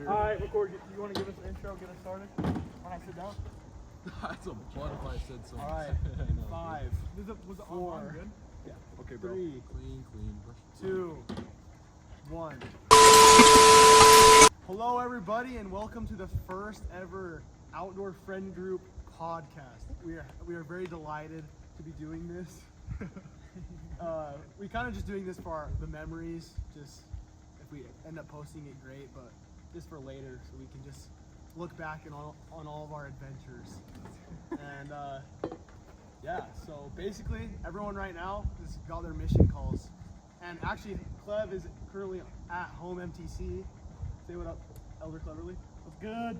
here. All right, record. You want to give us an intro, get us started? When I sit down? That's a butt if I said something. All right, No. 5, Was it 4, good? yeah, Okay, bro. 3, Clean. 2, 1. Hello, everybody, and welcome to the first ever Outdoor Friend Group podcast. We are very delighted to be doing this. We kind of just doing this for the memories. Just if we end up posting it, great, but just for later, so we can just look back on all of our adventures. And yeah, so basically, everyone right now has got their mission calls. And actually, Clev is currently at home MTC. Say what up, Elder Cleverly. What's good?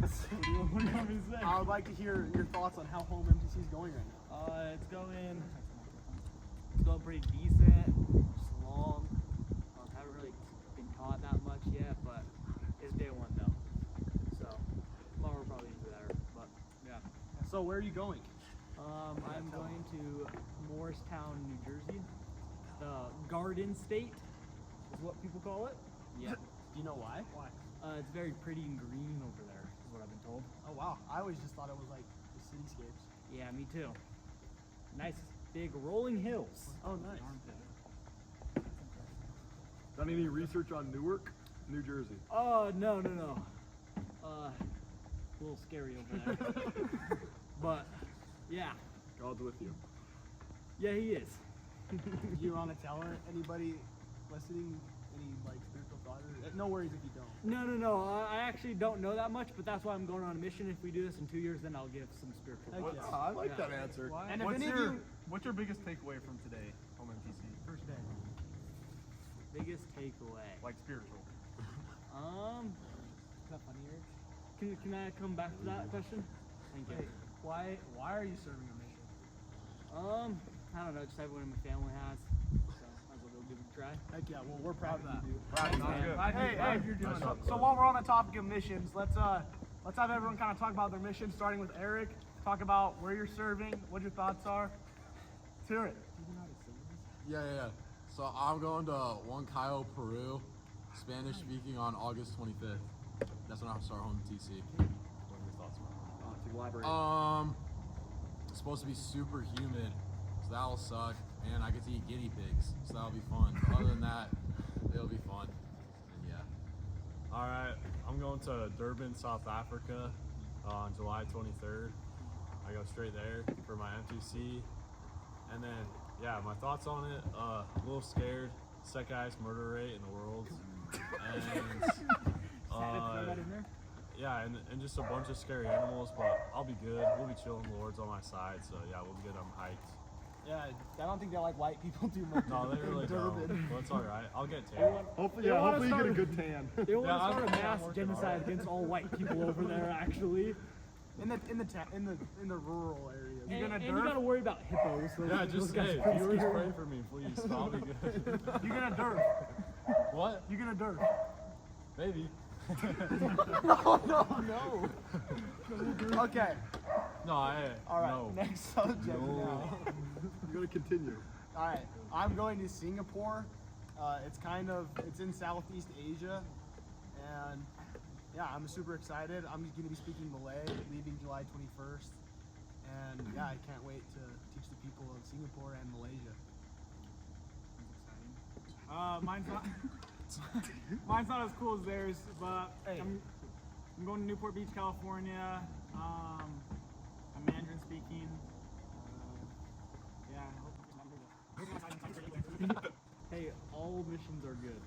What do you want me to say? I would like to hear your thoughts on how home MTC is going right now. It's going pretty decent. Just long. Haven't really been caught that much yet, but it's day one though. So tomorrow will probably be better. But yeah. So where are you going? I'm going to Morristown, New Jersey. The Garden State is what people call it. Yeah. Do you know why? Why? It's very pretty and green over there, is what I've been told. Oh wow, I always just thought it was like the cityscapes. Yeah, me too. Nice big rolling hills. Oh nice. Done any research on Newark, New Jersey? Oh, no. A little scary over there. But, yeah. God's with you. Yeah, he is. Do you want to tell anybody listening any like spiritual thought? No worries if you don't. No. I actually don't know that much, but that's why I'm going on a mission. If we do this in 2 years, then I'll give some spiritual Heck thoughts. yeah. I like Yeah. that answer. Why? And if any of you What's your biggest takeaway from today, home MTC? first day. Biggest takeaway. Like spiritual. Is that funny, Eric? Can I come back to that question? Thank you. Why are you serving a mission? I don't know, just everyone in my family has. So might as well go give it a try. Heck yeah, well we're proud of you. So while we're on the topic of missions, let's have everyone kind of talk about their mission, starting with Eric. Talk about where you're serving, what your thoughts are. Let's hear it. Yeah. So I'm going to Huancayo, Peru, Spanish speaking on August 25th. That's when I'll start home TC. What are your thoughts, man? To elaborate. It's supposed to be super humid, so that'll suck. And I get to eat guinea pigs, so that'll be fun. Other than that, it'll be fun. And yeah. All right, I'm going to Durban, South Africa on July 23rd. I go straight there for my MTC. And then, yeah, my thoughts on it, a little scared. Second highest murder rate in the world. And, yeah, and just a bunch of scary animals, but I'll be good. We'll be chilling, the Lord's on my side, so yeah, we'll be good on hikes. Yeah, I don't think they like white people too much. No, they in really Durban. don't. Well, it's all right. I'll get tan. Hopefully wanna you get start- a good tan. They want Yeah, to start a I'm mass working genocide against all white people over there, actually. In the rural areas. And you gotta worry about hippos. Yeah, Those just guys hey, are pretty viewers scary. pray for me, please. I'll be good. You're gonna dirt. What? You're gonna dirt. Maybe. No. Okay. No, All right. no. Next subject now. You're gonna continue. All right. I'm going to Singapore. It's in Southeast Asia, and yeah, I'm super excited. I'm going to be speaking Malay, leaving July 21st, and yeah, I can't wait to teach the people of Singapore and Malaysia. Mine's not as cool as theirs, but I'm going to Newport Beach, California. I'm Mandarin speaking. Yeah. Hey, all missions are good.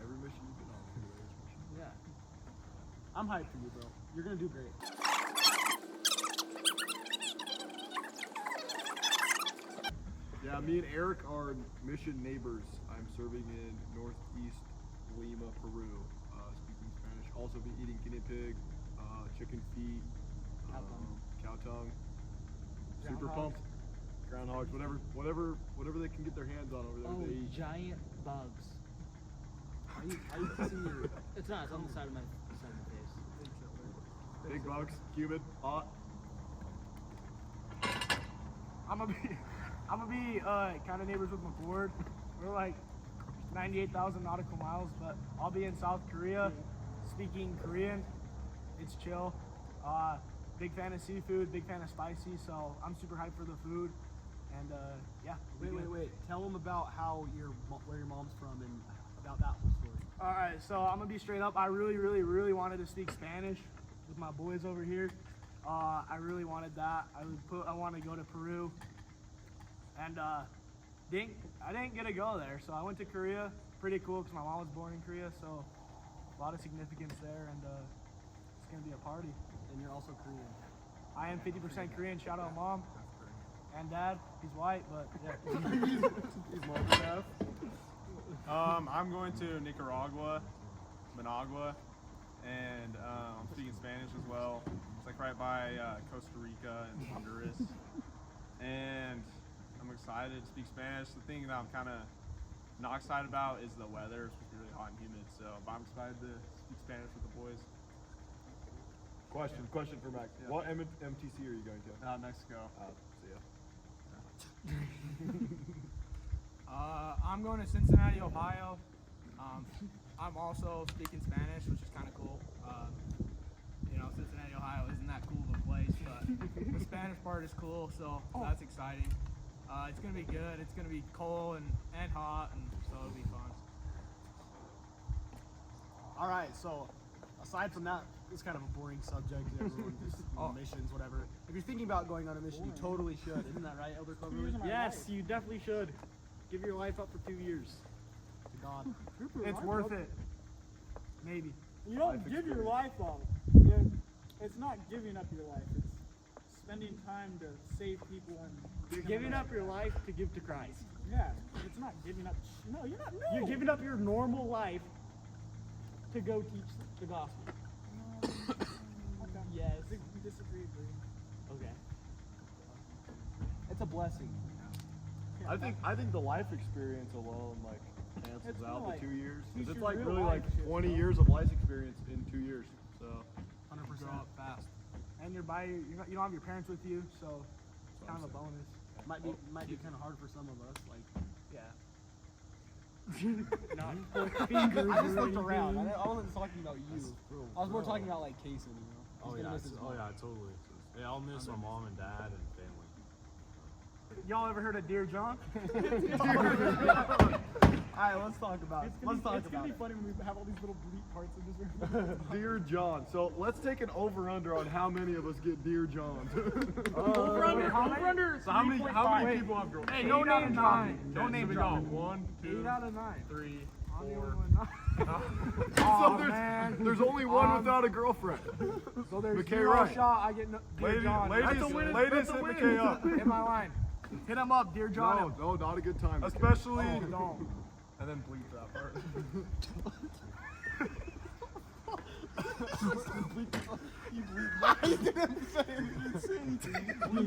Every mission you've been on. Yeah. I'm hyped for you, bro. You're gonna do great. Yeah, me and Eric are mission neighbors. I'm serving in northeast Lima, Peru, speaking Spanish. Also be eating guinea pig, chicken feet, cow tongue. Super pumped. Groundhogs, whatever they can get their hands on over there. Oh, They eat. giant bugs. I need to see your. It's not. It's on the side of my face. Big bugs, humid, hot. I'm gonna be kind of neighbors with McCord. We're like 98,000 nautical miles, but I'll be in South Korea speaking Korean. It's chill. Big fan of seafood, big fan of spicy, so I'm super hyped for the food. And yeah. Wait. Tell them about where your mom's from and about that whole story. All right, so I'm gonna be straight up. I really wanted to speak Spanish with my boys over here. I really wanted that. I wanted to go to Peru, and I didn't get to go there. So I went to Korea. Pretty cool because my mom was born in Korea, so a lot of significance there, and it's gonna be a party. And you're also Korean. I am 50% Korean. Shout out mom and dad. He's white, but yeah. He's multi-half. I'm going to Nicaragua, Managua, and I'm speaking Spanish as well. It's like right by Costa Rica and Honduras. And I'm excited to speak Spanish. The thing that I'm kind of not excited about is the weather. It's supposed to be really hot and humid, but I'm excited to speak Spanish with the boys. Question for Max. Yeah. What MTC are you going to? Mexico. See ya. I'm going to Cincinnati, Ohio. I'm also speaking Spanish, which is kind of cool. Cincinnati, Ohio isn't that cool of a place, but the Spanish part is cool, so that's exciting. It's going to be good. It's going to be cold and hot, and so it'll be fun. All right, so aside from that, it's kind of a boring subject. Everyone just missions, whatever. If you're thinking about going on a mission, you totally should. Isn't that right, Elder Clover? Yes, you definitely should. Give your life up for 2 years. To God. It's worth it. Maybe. You don't give your life up. It's not giving up your life. It's spending time to save people and. You're giving up your life to give to Christ. Yeah, it's not giving up. No, you're not. No. You're giving up your normal life to go teach the gospel. Okay. Yes. We disagree, agree. Okay. It's a blessing. I think the life experience alone cancels It's out more the 2 years. 'Cause teach it's your real really life shit, 20 bro. years of life experience in 2 years. So 100%. Grow up fast. And you don't have your parents with you, so it's kind of a bonus. Might be kind of hard for some of us. Like, Yeah. I just looked around. I wasn't talking about you. I was more talking about like Kason. Oh He's yeah, gonna miss his mom. totally. Yeah, I'll miss my mom and dad and family. Y'all ever heard of Dear John? All right, let's talk about it. Let's talk It's about gonna be it. funny when we have all these little bleep parts in this room. Dear John. So let's take an over/under on how many of us get Dear John. Over/under. So how many people have grown? Hey, no name dropping. No Okay, name so we got dropping. 1, 2, 8 out of 9. 3, I'm the 4. only one not. So man. there's only one without a girlfriend. So there's McKay 0 Wright. shot. I get no, Dear John. Ladies, That's a win. ladies, That's a hit win. McKay up. Hit my line. Hit him up, Dear John. No, not a good time. Especially, Oh, don't. and then bleep that part.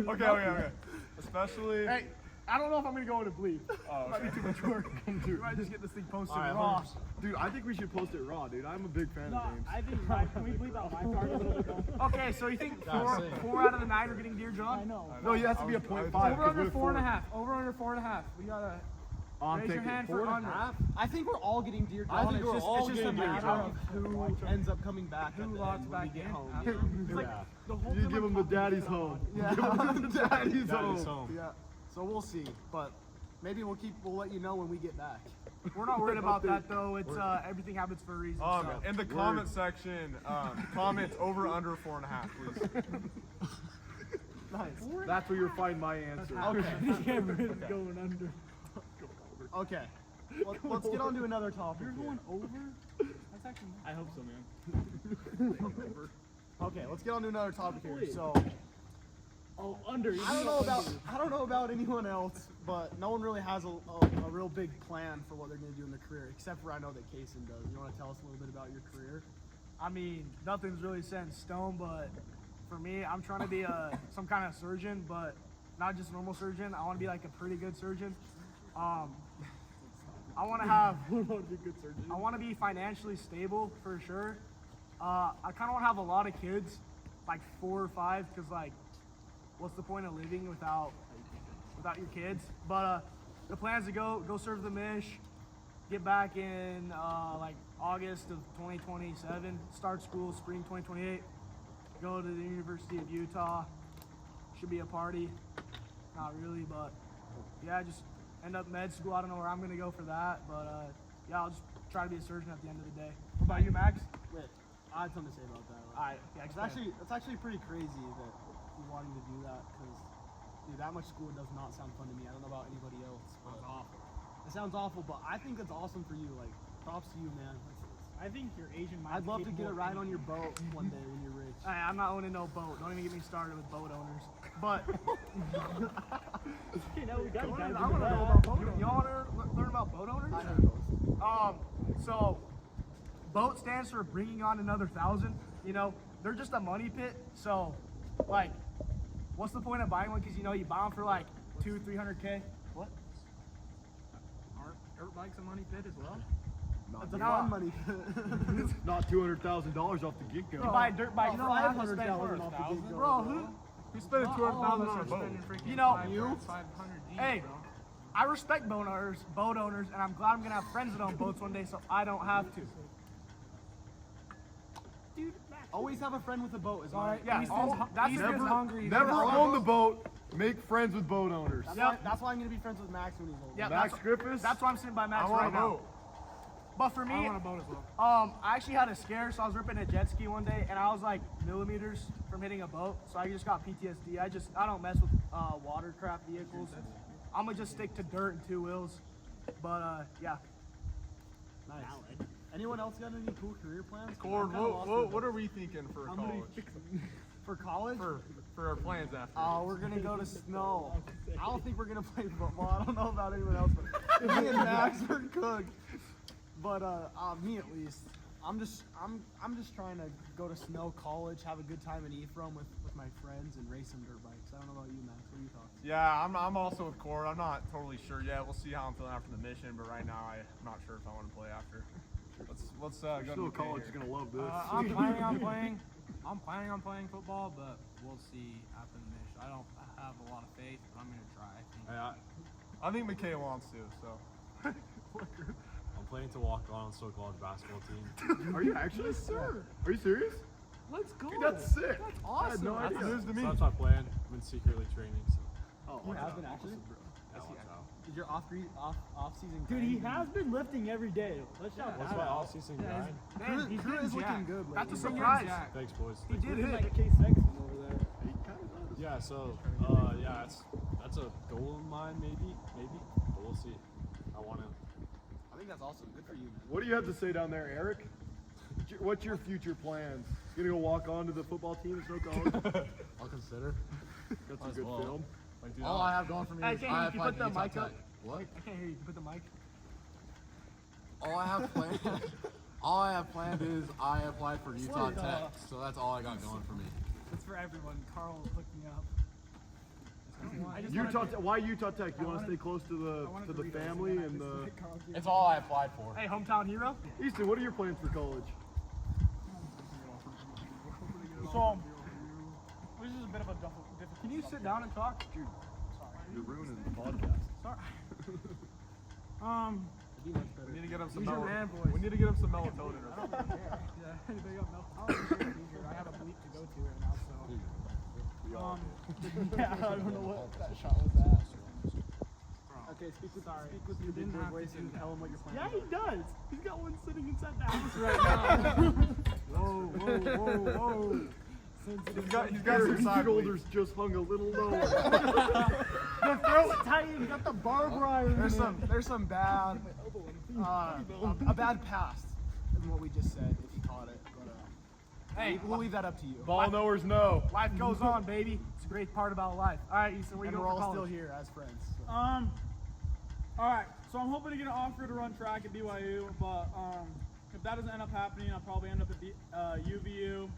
Okay. Especially. Hey, I don't know if I'm gonna go into bleep. Oh, Might be okay. too much work. We might just get this thing posted All right, raw. Dude, I think we should post it raw, dude. I'm a big fan No, of James. I think can we bleep out my part a little bit though? Okay, so you think Yeah, 4 out of the 9 are getting Dear John? I know. No, you have to be a I was- 0.5. Over under 4.5. Over under 4.5. We gotta I'm raise your thinking hand for 4.5. under. I think we're all getting Dear John. I think it's we're just, all it's just a getting Dear matter John. of who ends up coming back Who at the locks end when we back get in? home. Yeah. It's like Yeah. the whole You time give I'm him the talking daddy's to Dear home. John. Give him the daddy's Daddy's home. home. Yeah. So we'll see, but maybe we'll let you know when we get back. We're not worried about that though. It's everything happens for a reason. so. In the comment section, comments over under 4.5, please. Nice. That's where you'll find my answer. Okay. Camera's going under. Okay. Let's get on to another topic. You're here. going over? That's actually. I hope so, man. Okay, let's get on to another topic here. So Oh, under. I don't know about anyone else, but no one really has a real big plan for what they're going to do in their career, except for I know that Kason does. You want to tell us a little bit about your career? I mean, nothing's really set in stone, but for me, I'm trying to be some kind of surgeon, but not just a normal surgeon. I want to be like a pretty good surgeon. I want to have. I want to be financially stable for sure. I kind of want to have a lot of kids, like 4 or 5, because like, what's the point of living without your kids? But the plan is to go serve the mish, get back in like August of 2027, start school spring 2028, go to the University of Utah. Should be a party. Not really, but yeah, just end up med school. I don't know where I'm going to go for that, but yeah, I'll just try to be a surgeon at the end of the day. What about you, Max? Wait, I had something to say about that. All right, yeah, It's actually pretty crazy that you're wanting to do that because, dude, that much school does not sound fun to me. I don't know about anybody else. But awful. it sounds awful, but I think that's awesome for you. Like, props to you, man. I think your Asian mind. I'd love to get a ride on your boat one day when you're rich. Hey, I'm not owning no boat. Don't even get me started with boat owners. But Okay, now we got I guys want to into know that. about boat owners. Y'all want to learn about boat owners? I know. So boat stands for bringing on another 1,000. You know, they're just a money pit. So, like, what's the point of buying one? Because you know you buy them for like 200-300K. What? Aren't dirt bikes a money pit as well? It's a No. fun money. Not $200,000 off the get go. You buy a dirt bike for $500. $500,000 off the get-go. Bro, who? Who's spending $200,000 on a boat? You know, 500 G's, Hey, bro. I respect boat owners, and I'm glad I'm gonna have friends that own boats one day, so I don't have to. Dude, Always have a friend with a boat. Is All right, mine. yeah, that's never, never hungry. never own the boat. Make friends with boat owners. That's why I'm gonna be friends with Max when he's older. Yeah, Max that's, Griffiths. that's why I'm sitting by Max I want right a now. boat. But for me, I want a boat as well. I actually had a scare, so I was ripping a jet ski one day, and I was like millimeters from hitting a boat, so I just got PTSD. I don't mess with watercraft vehicles. I'm gonna just stick to dirt and two wheels. But yeah. Nice. Anyone else got any cool career plans? Cord, I'm kinda lost with what are we thinking for college? for college? For our plans after. Oh, we're gonna go to snow. I don't think we're gonna play football. I don't know about anyone else, but me and Max are cooked. But me at least. I'm just trying to go to snow college, have a good time in Ephraim with my friends, and race some dirt bikes. I don't know about you, Max. What are your thoughts? Yeah, I'm also with Cord. I'm not totally sure yet. We'll see how I'm feeling after the mission, but right now I'm not sure if I want to play after. Let's go to Still, the college is gonna love this. I'm planning on playing football, but we'll see after the mission. I don't have a lot of faith, but I'm gonna try. I think. I think McKay wants to, so. I'm planning to walk on Soul College basketball team. Are you actually? Sir. Are you serious? Let's go. Dude, that's sick. That's I had no awesome. idea. News to me. So that's my plan. I've been secretly training. So Oh, You have been actually? yeah, watch out. Is your off season? Dude, he has been lifting every day. Let's shout What's that my out. off-season grind? Man, Crew is looking good lately. That's a He's surprise. Jack. Thanks, boys. He did Looking hit. like a K Sexton over there. Yeah, so yeah, that's a goal of mine, maybe, but we'll see. I want to. I think that's awesome. Good for you, man. What do you have to say down there, Eric? What's your future plans? You gonna go walk on to the football team at Snow College? I'll consider. Got some Might as good well. film. All I have going for me Hey, is Jake, I you applied put to the Utah mic up? Tech. What? I can't hear you. Put the mic. All I have planned. All I have planned is I applied for Utah Tech, so that's all I got going for me. It's for everyone. Carl hooked me up. I just Utah. wanted to- Why Utah Tech? You want to stay close to I wanted the to read those, family and I and just the. let Carl give It's me- all I applied for. Hey, hometown hero. Easton, what are your plans for college? So, this is a bit of a difficult. Can you sit down and talk? Dude, you're ruining the podcast. We need to get him some Use your melatonin. man voice. We need to get him some melatonin or something. Yeah, anybody got milk? I have a bleep to go to right now, so. Yeah, I don't know what that shot was at. Okay, speak with your big boy voice and tell him what you're Yeah, planning. he does. He's got one sitting inside the house right now. Whoa. He's got Your some side shoulders just hung a little lower. The throat tightened, got the barbed wire in There's it. there's some bad, a bad past in what we just said, if you caught it. But Hey, we'll leave that up to you. Ball knowers know. life goes on, baby. It's a great part about life. All right, Easton, where you And going we're for all still college? here as friends. So. All right. So I'm hoping to get an offer to run track at BYU, but if that doesn't end up happening, I'll probably end up at UVU.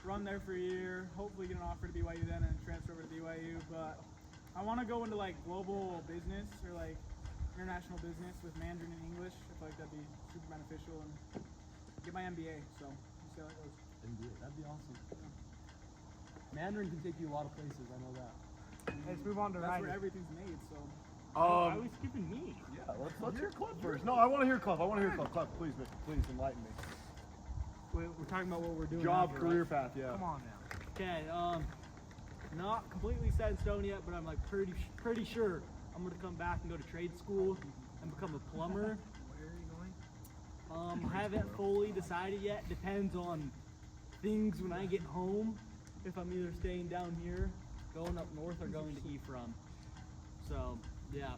Run there for a year. Hopefully get an offer to BYU then and transfer over to BYU. But I want to go into like global business or like international business with Mandarin and English. I feel like that'd be super beneficial and get my MBA. So we'll see how that goes. That'd be awesome. Mandarin can take you a lot of places. I know that. Hey, let's move on to That's riding. where everything's made. So Why are we skipping me? Yeah, let's hear Cliff first. No, I want to hear Cliff. Cliff, please enlighten me. We're talking about what we're doing. Job, after, career right? path, yeah. Come on now. Okay, not completely set in stone yet, but I'm like pretty sure I'm gonna come back and go to trade school and become a plumber. Where are you going? Haven't fully decided yet. Depends on things when I get home. If I'm either staying down here, going up north, or going to Ephraim. So yeah,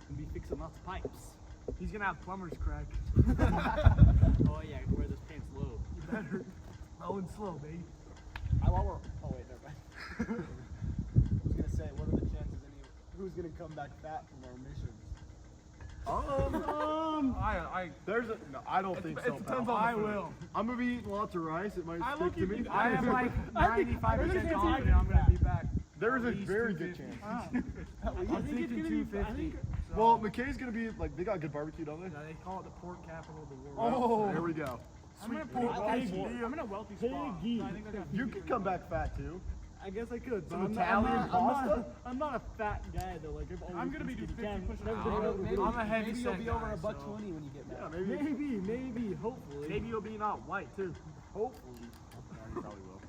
gonna be fixing lots of pipes. He's gonna have plumber's crack. Oh yeah, I can wear this pants low. You better. Low and slow, baby. Oh wait, never mind. I was gonna say, what are the chances who's gonna come back fat from our missions? I don't think so. It depends on the food. I'm gonna be eating lots of rice. It might stick to me. I am like I think- 95% confident I'm gonna be back. There's a at least very good 250. chance. I'm thinking 250. Well, McKay's gonna be like they got good barbecue, don't they? Yeah, they call it the pork capital of the world. Oh, there we go. I'm in a wealthy spot. So I think I got You could come back fat too. I guess I could. Some but Italian pasta? I'm not a fat guy though. Like I'm gonna be doing 50 push-ups. I'm a heavy Maybe you'll set be over guy, a buck so- 20 when you get back. Yeah, maybe. Maybe, hopefully. Maybe you'll be not white too. Hopefully. Yeah, you probably will.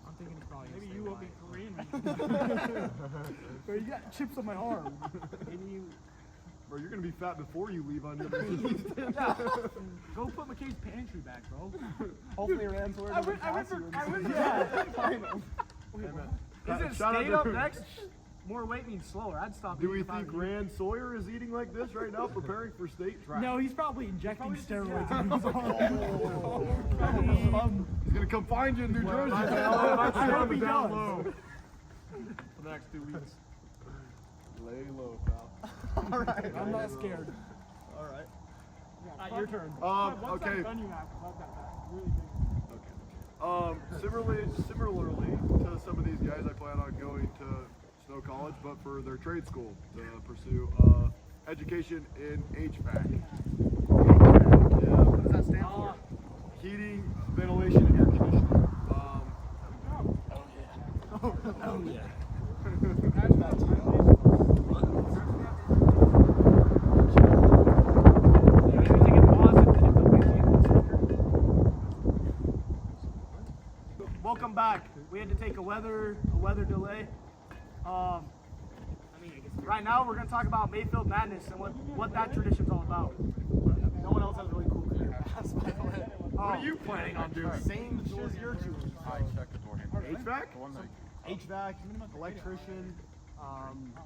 I'm thinking he's probably Maybe gonna you stay will be white. Korean. Bro, you got chips on my arm. Maybe you Bro, you're gonna be fat before you leave on your missions. go put McKay's pantry back, bro. Hopefully Rand's word doesn't pass you. Yeah. Is it Shout out stayed to- up next? More weight means slower. I'd stop. Do we eating if I think was you. Rand Sawyer is eating like this right now, preparing for state track? No, he's probably injecting steroids. He's gonna come find you in New Jersey. I hope he does. For the next 2 weeks. Lay low, pal. All right. I'm not scared. All right. Your turn. What's Okay. that gun you have? Love that. Really big. Similarly to some of these guys, I plan on going to Snow College, but for their trade school to pursue education in HVAC. Yeah, what does that stand for? Heating, ventilation, and air conditioning. Oh yeah. Welcome back. We had to take a weather delay. Right now we're gonna talk about Mayfield Madness and what that tradition's all about. No one else has really cool career paths, by the way. What are you planning on doing? Same as you're doing. I checked the door handle. HVAC? The one that HVAC, electrician,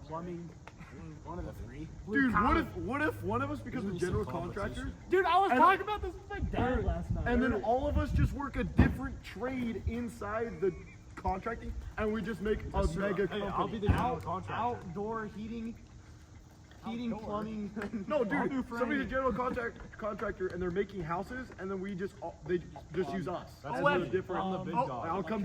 plumbing, one of the three. Dude, what if one of us becomes a general contractor, Dude, I was And- talking about this with my dad last night. and then all of us just work a different trade inside the contracting, and we just make a mega company? I'll be the general contractor. Outdoor heating, plumbing. No, dude, somebody's a general contractor, and they're making houses, and then they just use us. That's as what- a different. I'm the big dog. I'll come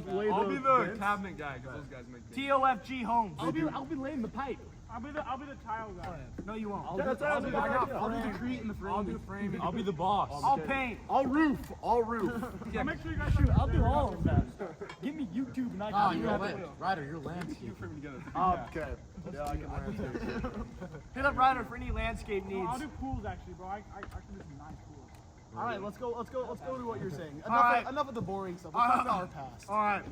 lay I'll the be the vents. cabinet guy because those guys make things. TOFG Homes. I'll be laying the pipe. I'll be the tile guy. No, you won't. That sounds like a good idea. I'll do the crete and the framing. I'll do framing. I'll be the boss. I'll paint. I'll roof. I'll make sure you guys Shoot, I'll do all of that. Give me YouTube and I Oh, can do you're that. Ryder, you're landscape. Okay. Yeah, I can landscape. Hit up Ryder for any landscape No, I'll needs. do pools actually, bro. I can do some nice pools. All right, let's go to what you're saying. All right. Enough of the boring stuff. Let's talk about our past. All right.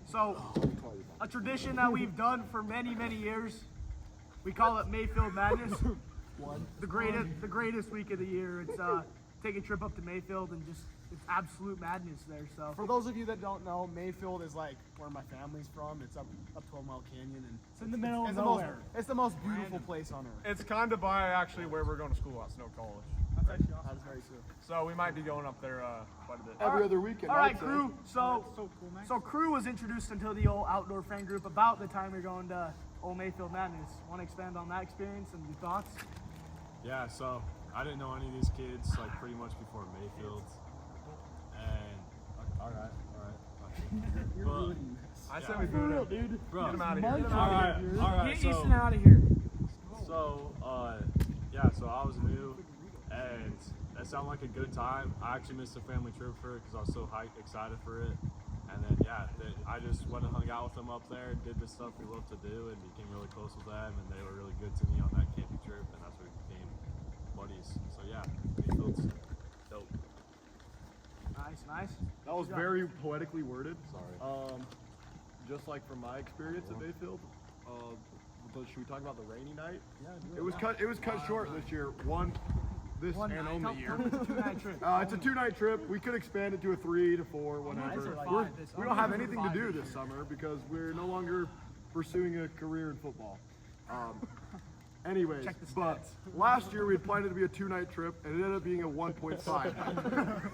So, a tradition that we've done for many, many years. We call it Mayfield Madness. The greatest week of the year. It's take a trip up to Mayfield and just it's absolute madness there. So For those of you that don't know, Mayfield is like where my family's from. It's up 12 Mile Canyon, and It's in the middle of it's the nowhere. it's the most beautiful place on earth. It's kind of by actually where we're going to school at Snow College. That's actually awesome. That is very true. So we might be going up there quite a bit. Every other weekend. all right, I'd say. crew. So That's so cool, man. So crew was introduced into the old outdoor fan group about the time you're going to Old Mayfield Madness. Want to expand on that experience and your thoughts? Yeah, so I didn't know any of these kids like pretty much before Mayfield. And all right. But, I said we boot him. Dude. bro, Get him out of here. all right. Get So, Easton out of here. so yeah, so I was new, and that sounded like a good time. I actually missed the family trip for it because I was so excited for it. And then I just went and hung out with them up there, did the stuff we love to do, and became really close with them. And they were really good to me on that camping trip, and that's where we became buddies. So yeah, Mayfield's dope. Nice. That was very poetically worded. Sorry. Just like from my experience at Mayfield. Should we talk about the rainy night? Yeah, It was cut short this year. This One and night. only year. It's a 2-night trip. It's a 2-night trip. We could expand it to a 3 to 4, whatever. We don't have anything to do this summer because we're no longer pursuing a career in football. Anyways, Check the but stats. last year we had planned it to be a 2-night trip and it ended up being a 1.5.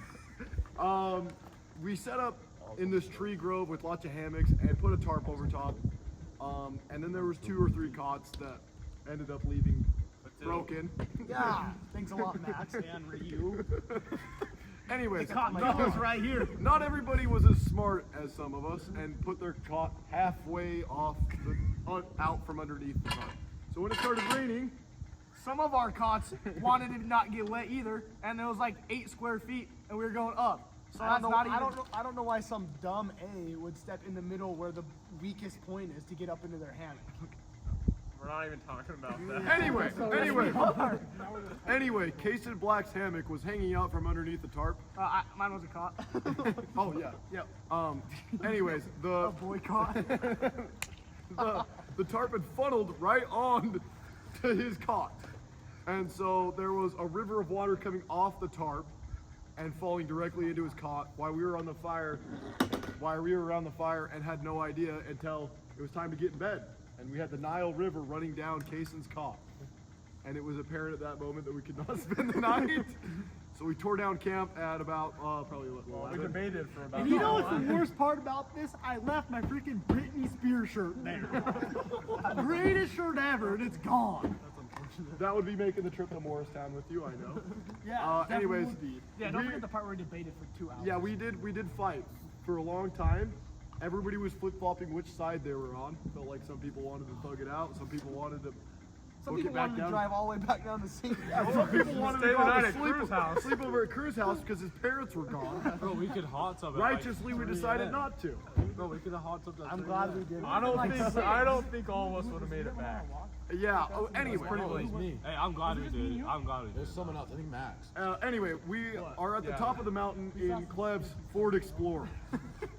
We set up in this tree grove with lots of hammocks and put a tarp over top. And then there was 2 or 3 cots that ended up leaving broken. Yeah. Thanks a lot, Max and Ryu. Anyways, Caught my nose right here. not everybody was as smart as some of us and put their cot halfway out from underneath the tarp. So when it started raining, Some of our cots wanted it to not get wet either, and it was like 8 square feet, and we were going up. So I that's don't know. not even. I don't know why some dumb A would step in the middle where the weakest point is to get up into their hammock. We're not even talking about that. anyway, Case in Black's hammock was hanging out from underneath the tarp. Mine was a cot. Oh yeah, yeah. Anyways, the Boycott. the tarp had funneled right on to his cot, and so there was a river of water coming off the tarp and falling directly into his cot while we were around the fire and had no idea until it was time to get in bed. And we had the Nile River running down Kaysen's cot. And it was apparent at that moment that we could not spend the night. So we tore down camp at about probably We 11. debated for about And you know what's the worst part about this? I left my freaking Britney Spears shirt there. Greatest shirt ever, and it's gone. That would be making the trip to Morristown with you, I know. Yeah. Anyways, Yeah, don't we- forget the part where we debated for 2 hours. Yeah, we did fight for a long time. Everybody was flip-flopping which side they were on. Felt like some people wanted to thug it out, some people wanted to Some book people it back wanted to down. drive all the way back down to St. Some people wanted Stay to the go night to at Crew's house. sleep over at Crew's house because his parents were gone. Bro, we could hot tub. At Righteously, we like 3 decided a.m. not to. Bro, we could have hot tubbed at I'm 3 glad a.m. we did. I don't think all of us would have made it back. Yeah. Oh, anyway. It was me. Hey, I'm glad we did. I'm glad we There's did. someone else. I think Max. Anyway, we are at the top of the mountain in Kleb's Ford Explorer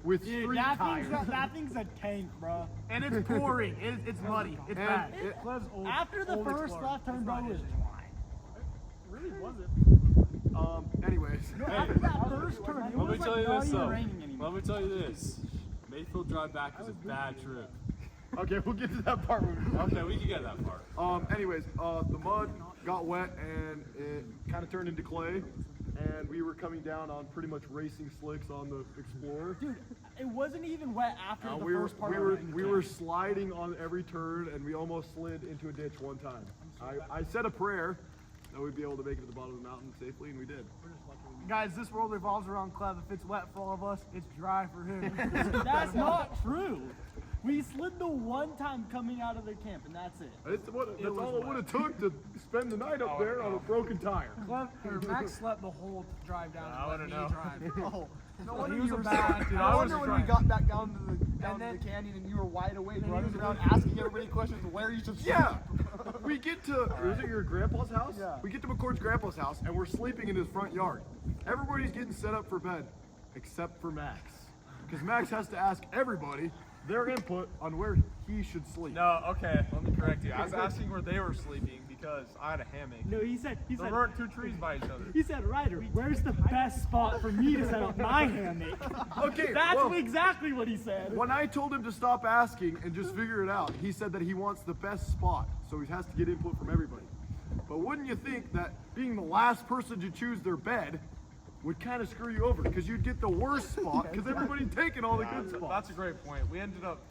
with street tires. That thing's a tank, bro. And it's pouring. It's muddy. It's bad. After the first left turn, bro, was Really wasn't. Anyways. after that first turn, it Let was me tell like you not this even though. raining anymore. Let me tell you this. Mayfield drive back was a bad trip. Okay, we'll get to that part. Okay, we can get that part. Anyways, the mud got wet and it kind of turned into clay, and we were coming down on pretty much racing slicks on the Explorer. Dude, it wasn't even wet after the we were first part. we were sliding on every turn, and we almost slid into a ditch one time. I said a prayer that we'd be able to make it to the bottom of the mountain safely, and we did. Guys, this world revolves around Cleb. If it's wet for all of us, it's dry for him. That's not true. We slid the one time coming out of the camp, and that's it. That's all it would have took to spend the night up there on a broken tire. Max slept the whole drive down. I wouldn't know. Oh, no wonder he was you a were bad so- dude. No I wonder was when we trying. got back down to the canyon and you were wide awake running around asking everybody questions where you should sleep. Yeah, we get to is it your grandpa's house? Yeah. We get to McCord's grandpa's house, and we're sleeping in his front yard. Everybody's getting set up for bed, except for Max, because Max has to ask everybody their input on where he should sleep. No, okay, let me correct you. I was asking where they were sleeping because I had a hammock. No, he said, There weren't 2 trees by each other. he said, Ryder, where's the best spot for me to set up my hammock? Okay, That's well, exactly what he said. when I told him to stop asking and just figure it out, he said that he wants the best spot, so he has to get input from everybody. But wouldn't you think that being the last person to choose their bed would kind of screw you over, because you'd get the worst spot because everybody's taking all the good spots. That's a great point. We ended up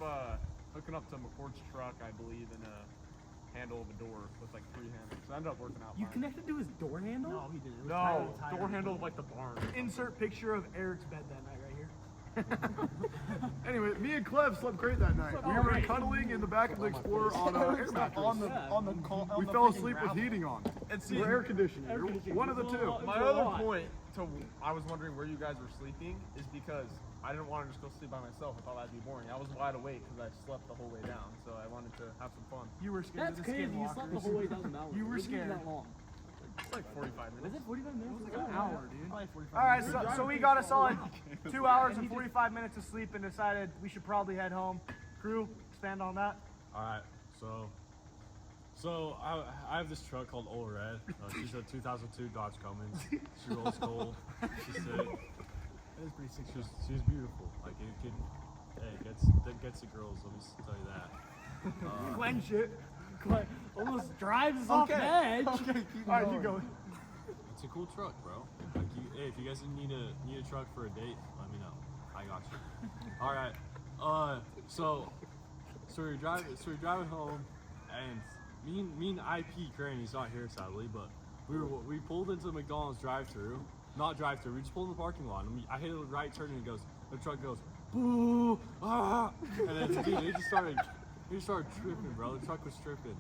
hooking up to McCord's truck, I believe, in a handle of a door with like 3 hammocks. It ended up working out You fine. connected to his door handle? No, he didn't. No, door handle of like the barn. Insert picture of Eric's bed that night right here. Anyway, me and Clev slept great that night. We were cuddling in the back of the Explorer on a air mattress. We fell asleep with heating on. And see, We're air conditioning. You're one of the two. my other point to I was wondering where you guys were sleeping is because I didn't want to just go sleep by myself. I thought that'd be boring. I was wide awake because I slept the whole way down, so I wanted to have some fun. You were scared That's of the crazy. You skinwalkers. slept the whole way down the mountain. You were It wasn't even scared. that long. It's like 45 Was minutes. it 45 minutes? Like an hour, dude. Probably 45 All right, minutes. so we got a solid 2 hours and 45 minutes of sleep and decided we should probably head home. Crew, expand on that. All right, so I have this truck called Old Red. She's a 2002 Dodge Cummins. She rolls coal. She's sick. That is pretty sick. She's beautiful. Like it gets the girls. Let me tell you that. Clench it. Almost drives us off the edge. Okay, keep All right, going. keep going. It's a cool truck, bro. Like hey, if you guys need a truck for a date, let me know. I got you. All right. So we're driving home, and me and IP Cranny's not here sadly, but we pulled into the McDonald's drive-through. Not drive-through. We just pulled in the parking lot. And I hit a right turn, and the truck goes, boo, ah, and then dude, it just started tripping, bro. The truck was tripping,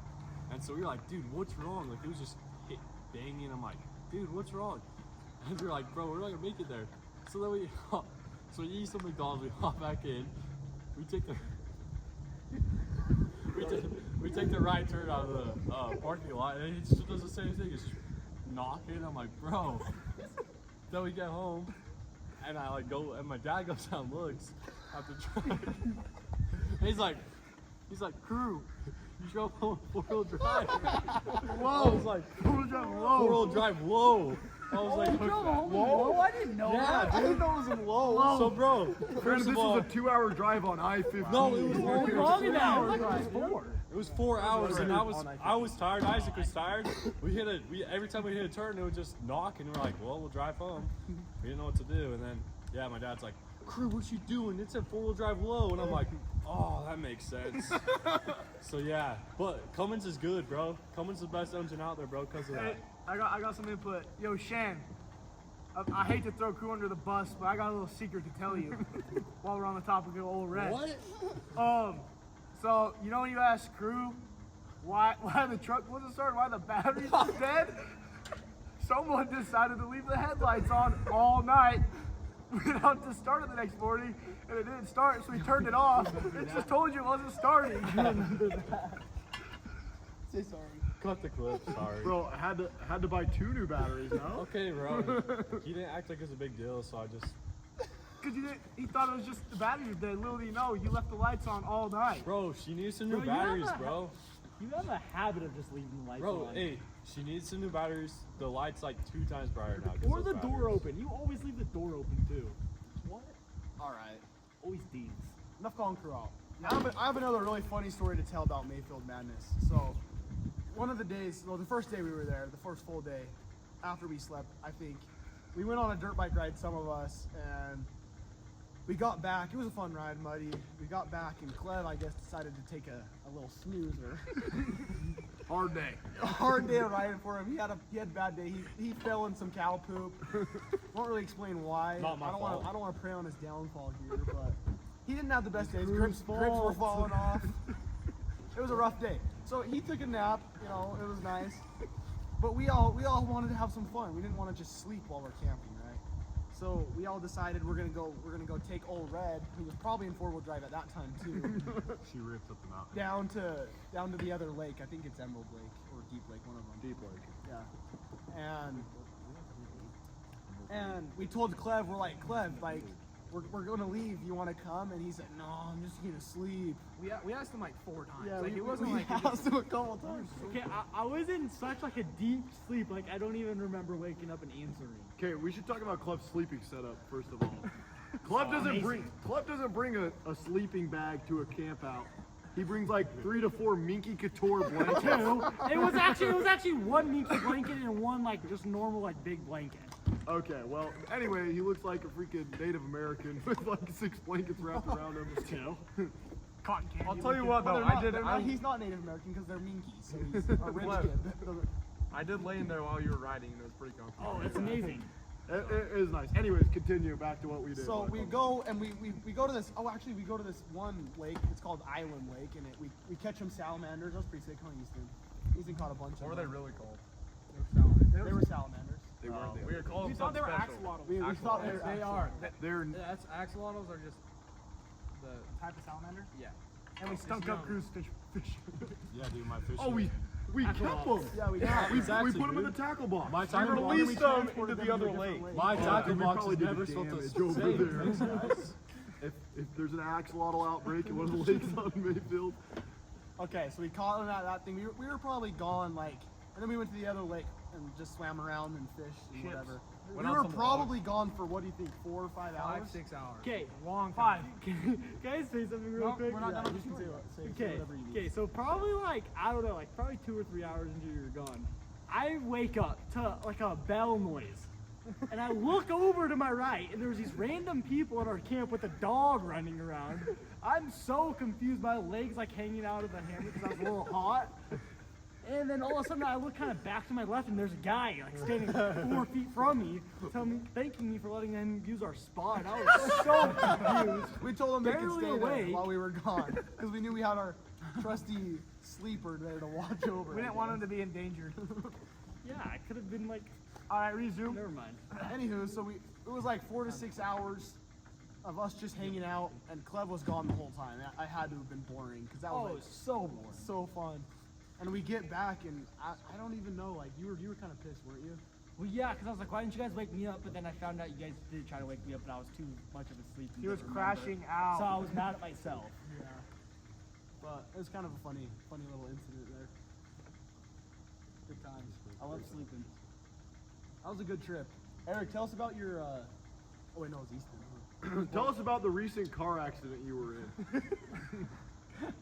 and so we were like, dude, what's wrong? Like it was just banging. I'm like, dude, what's wrong? And we were like, bro, we're not gonna make it there. So then we eat some McDonald's. We hop back in. We take the right turn out of the parking lot, and it still does the same thing. It's knocking. I'm like, bro. Then we get home, and I like go, and my dad goes down and looks at the truck. And he's like, crew, you drove home 4-wheel drive. Whoa! I was like, 4-wheel drive low. 4-wheel drive low. I was like, Whoa, I didn't know that. yeah, dude. That was low. So, bro, Granted, first this of all, is a 2-hour drive on I-15. no, it was What was wrong with that? It was 4 hours, and I was tired. Isaac was tired. Every time we hit a turn, it would just knock, and we're like, well, we'll drive home. We didn't know what to do, and then yeah, my dad's like, crew, what you doing? It said 4-wheel drive low, and I'm like, oh, that makes sense. So yeah, but Cummins is good, bro. Cummins is the best engine out there, bro, because of Hey, that. I got some input. Yo, Shan, I hate to throw crew under the bus, but I got a little secret to tell you while we're on the topic of Old Red. What? So, you know when you ask crew why the truck wasn't starting, why the batteries was dead? Someone decided to leave the headlights on all night. We went out to start it the next morning, and it didn't start, so we turned it off. It just told you it wasn't starting. Say sorry. Cut the clip. Sorry. Bro, I had to buy 2 new batteries now. Okay, bro. He didn't act like it was a big deal, so I just. Because he thought it was just the batteries dead. Little did he know, you left the lights on all night. Bro, she needs some new Bro, you have batteries, a- bro. You have a habit of just leaving the lights Bro, on. hey, she needs some new batteries. The light's like 2 times brighter now. 'cause Or of the those door batteries. open. You always leave the door open too. What? All right. Always D's. Enough calling crew out. I have another really funny story to tell about Mayfield Madness. So, one of the days, well, the first day we were there, the first full day, after we slept, I think, we went on a dirt bike ride, some of us, and we got back. It was a fun ride, muddy. We got back, and Clem, I guess, decided to take a little snoozer. Hard day. A hard day of riding for him. He had a bad day. He fell in some cow poop. Won't really explain why. Not my fault. I don't want to prey on his downfall here, but he didn't have the best days. Grips were falling off. It was a rough day. So he took a nap. You know, it was nice. But we all wanted to have some fun. We didn't want to just sleep while we're camping, right? So we all decided we're gonna go take Old Red, who was probably in 4-wheel drive at that time too, She ripped up the mountain. down to the other lake. I think it's Emerald Lake or Deep Lake, one of them. Deep Lake. Yeah. And we told Clev, we're like, Clev, like, we're gonna leave. You want to come? And he said, no, I'm just gonna sleep. We asked him like 4 times. Yeah, like, we, it wasn't we like he asked him a couple times. Okay, I was in such like a deep sleep, like I don't even remember waking up and answering. Okay, we should talk about Clev's sleeping setup first of all. Clev doesn't bring a sleeping bag to a camp out. He brings like 3 to 4 Minky Couture blankets. It was actually one Minky blanket and one like just normal like big blanket. Okay, well, anyway, he looks like a freaking Native American with like 6 blankets wrapped around him. cotton candy. I'll tell you what though, He's not Native American because they're Minkies, so he's a rich kid. I did lay in there while you were riding, and it was pretty comfortable. Oh, it's amazing. It is nice. Anyways, continue back to what we did. So we go and we go to this. Oh, actually, we go to this one lake. It's called Island Lake, and we catch some salamanders. That was pretty sick, huh, Easton? Easton caught a bunch What were of they them. really called? They were salamanders. They weren't We there. were called We thought they were axolotls. We thought they were They are. They're That's axolotls are just the Type of salamander. yeah. And we stunk up Crew's fish. Yeah, dude, my fish. Oh, we kept them. Yeah, we We Exactly, put them in the dude. tackle box. My We tackle box. released them transported into them the other to a different lake. lake. My Yeah, tackle we box probably is did never the supposed to damage over save there. these guys. If there's an axolotl outbreak in one of the lakes on Mayfield, Okay, so we caught them at that thing. We were probably gone like, and then we went to the other lake and just swam around and fished and Ships. whatever. Went We on were some probably gone for what do you think, 4 or 5 hours? 5-6 hours. Okay, Long Five. time. can I say something real No, quick? we're not Yeah, done you with the can story. say Okay, whatever you need. okay, so probably like, I don't know, like probably 2 or 3 hours into you're gone. I wake up to like a bell noise. And I look over to my right, and there's these random people at our camp with a dog running around. I'm so confused. My legs like hanging out of the hammock because I was a little hot. And then all of a sudden, I look kind of back to my left, and there's a guy like standing 4 feet from me, thanking me for letting him use our spot. And I was so confused. We told them they could Barely stay there awake. while we were gone because we knew we had our trusty sleeper there to watch over. We I didn't want guess. him to be endangered. Yeah, I could have been like, All right, resume. never mind. Anywho, so it was like 4 to 6 hours of us just hanging out, and Clev was gone the whole time. I had to have been boring because that was Oh, like, it was so boring. so fun. And we get back, and I don't even know. Like you were kind of pissed, weren't you? Well, yeah, because I was like, why didn't you guys wake me up? But then I found out you guys did try to wake me up, and I was too much of a sleep. and He was didn't remember. crashing out. So I was mad at myself. Yeah. But it was kind of a funny little incident there. Good times. I love sleeping. That was a good trip. Eric, tell us about your. Oh wait, no, it was Easton. tell us about the recent car accident you were in.